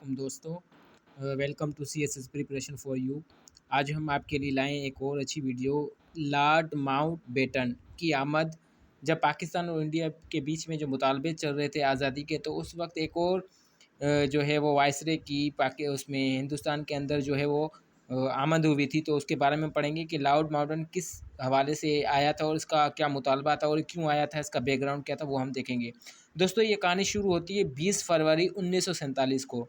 علیکم دوستوں، welcome to C S S preparation for you. آج ہم آپ کے لیے لائیں ایک اور اچھی ویڈیو لارڈ ماؤنٹ بیٹن کی آمد۔ جب پاکستان اور انڈیا کے بیچ میں جو مطالبے چل رہے تھے آزادی کے، تو اس وقت ایک اور جو ہے وہ وائسرے کی اس میں ہندوستان کے اندر جو ہے وہ آمد ہوئی تھی، تو اس کے بارے میں پڑھیں گے کہ لارڈ ماؤنٹن کس حوالے سے آیا تھا اور اس کا کیا مطالبہ تھا اور کیوں آیا تھا، اس کا بیک گراؤنڈ کیا تھا، وہ ہم دیکھیں گے۔ دوستو یہ کہانی شروع ہوتی ہے 20 فروری 1947 کو،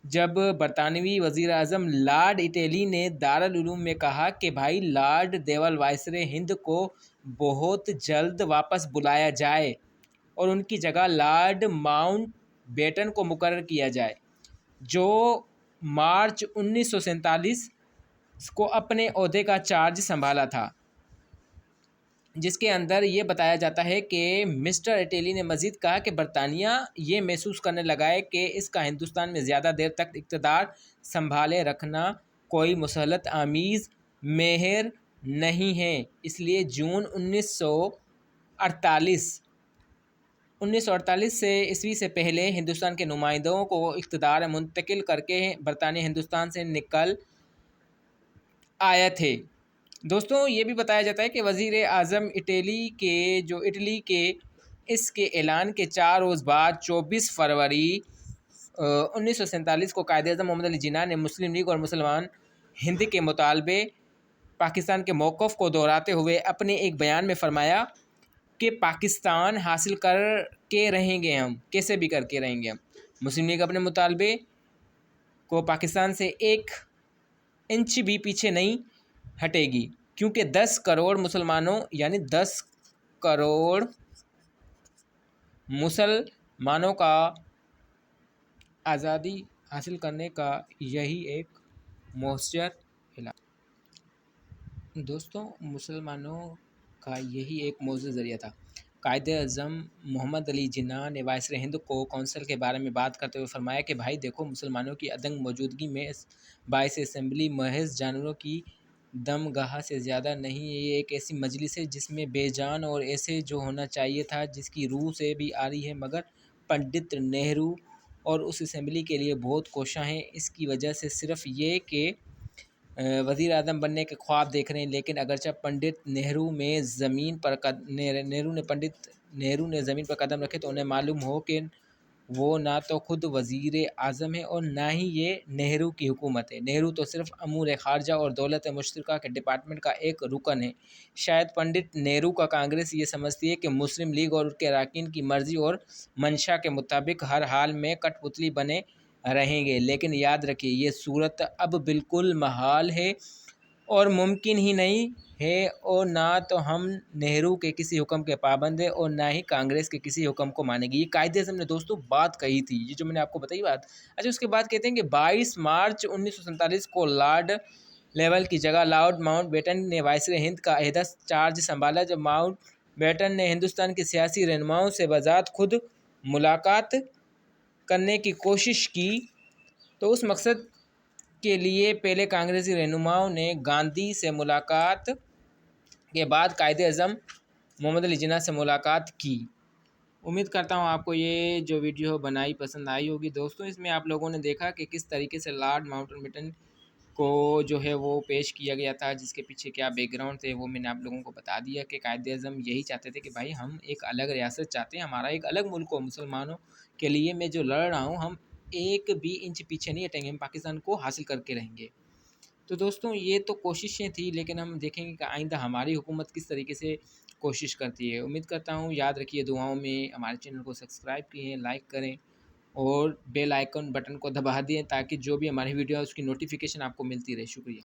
جب برطانوی وزیر اعظم لارڈ ایٹلی نے دارالعلوم میں کہا کہ بھائی لارڈ دیول وائسرے ہند کو بہت جلد واپس بلایا جائے اور ان کی جگہ لارڈ ماؤنٹ بیٹن کو مقرر کیا جائے، جو مارچ 1947 کو اپنے عہدے کا چارج سنبھالا تھا، جس کے اندر یہ بتایا جاتا ہے کہ مسٹر ایٹلی نے مزید کہا کہ برطانیہ یہ محسوس کرنے لگا ہے کہ اس کا ہندوستان میں زیادہ دیر تک اقتدار سنبھالے رکھنا کوئی مسلط آمیز مہر نہیں ہے، اس لیے جون 1948 سے عیسوی سے پہلے ہندوستان کے نمائندوں کو اقتدار منتقل کر کے برطانیہ ہندوستان سے نکل آئے تھے۔ دوستوں یہ بھی بتایا جاتا ہے کہ وزیر اعظم اٹلی کے اس کے اعلان کے 4 روز بعد 24 فروری 1947 کو قائد اعظم محمد علی جناح نے مسلم لیگ اور مسلمان ہند کے مطالبے پاکستان کے موقف کو دہراتے ہوئے اپنے ایک بیان میں فرمایا کہ پاکستان حاصل کر کے رہیں گے، ہم کیسے بھی کر کے رہیں گے، مسلم لیگ اپنے مطالبے کو پاکستان سے 1 انچ بھی پیچھے نہیں ہٹے گی، کیونکہ 10 کروڑ مسلمانوں یعنی 10 کروڑ مسلمانوں کا آزادی حاصل کرنے کا یہی ایک مؤثر علاج۔ دوستوں مسلمانوں کا یہی ایک مؤثر ذریعہ تھا۔ قائد اعظم محمد علی جناح نے وائسرے ہند کو کونسل کے بارے میں بات کرتے ہوئے فرمایا کہ بھائی دیکھو، مسلمانوں کی عدم موجودگی میں باعث اسمبلی محض جانوروں کی دم گاہ سے زیادہ نہیں ہے، یہ ایک ایسی مجلس ہے جس میں بے جان اور ایسے جو ہونا چاہیے تھا، جس کی روح سے بھی آ رہی ہے، مگر پنڈت نہرو اور اس اسمبلی کے لیے بہت کوشاں ہیں، اس کی وجہ سے صرف یہ کہ وزیر اعظم بننے کے خواب دیکھ رہے ہیں، لیکن اگرچہ پنڈت نہرو نے زمین پر قدم رکھے تو انہیں معلوم ہو کہ وہ نہ تو خود وزیر اعظم ہے اور نہ ہی یہ نہرو کی حکومت ہے، نہرو تو صرف امور خارجہ اور دولت مشترکہ کے ڈپارٹمنٹ کا ایک رکن ہے۔ شاید پنڈت نہرو کا کانگریس یہ سمجھتی ہے کہ مسلم لیگ اور اس کے اراکین کی مرضی اور منشا کے مطابق ہر حال میں کٹ پتلی بنے رہیں گے، لیکن یاد رکھیے یہ صورت اب بالکل محال ہے اور ممکن ہی نہیں ہے، اور نہ تو ہم نہرو کے کسی حکم کے پابند ہیں اور نہ ہی کانگریس کے کسی حکم کو مانے گی۔ یہ قائد اعظم نے دوستوں بات کہی تھی، یہ جو میں نے آپ کو بتائی بات۔ اچھا اس کے بعد کہتے ہیں کہ 22 مارچ 1947 کو لارڈ لیول کی جگہ لارڈ ماؤنٹ بیٹن نے وائسرے ہند کا عہدہ چارج سنبھالا۔ جب ماؤنٹ بیٹن نے ہندوستان کے سیاسی رہنماؤں سے بذات خود ملاقات کرنے کی کوشش کی، تو اس مقصد کے لیے پہلے کانگریسی رہنماؤں نے گاندھی سے ملاقات کے بعد قائد اعظم محمد علی جناح سے ملاقات کی۔ امید کرتا ہوں آپ کو یہ جو ویڈیو بنائی پسند آئی ہوگی۔ دوستوں اس میں آپ لوگوں نے دیکھا کہ کس طریقے سے لارڈ ماؤنٹ بیٹن کو جو ہے وہ پیش کیا گیا تھا، جس کے پیچھے کیا بیک گراؤنڈ تھے، وہ میں نے آپ لوگوں کو بتا دیا کہ قائد اعظم یہی چاہتے تھے کہ بھائی ہم ایک الگ ریاست چاہتے ہیں، ہمارا ایک الگ ملک ہو، مسلمانوں کے لیے میں جو لڑ رہا ہوں ہم 1 بھی انچ پیچھے نہیں ہٹیں گے، ہم پاکستان کو حاصل کر کے رہیں گے۔ تو دوستوں یہ تو کوششیں تھیں، لیکن ہم دیکھیں گے کہ آئندہ ہماری حکومت کس طریقے سے کوشش کرتی ہے۔ امید کرتا ہوں یاد رکھیے، دعاؤں میں ہمارے چینل کو سبسکرائب کیے، لائک کریں اور بیل آئیکن بٹن کو دبا دیں تاکہ جو بھی ہماری ویڈیو ہے اس کی نوٹیفیکیشن آپ کو ملتی رہے۔ شکریہ۔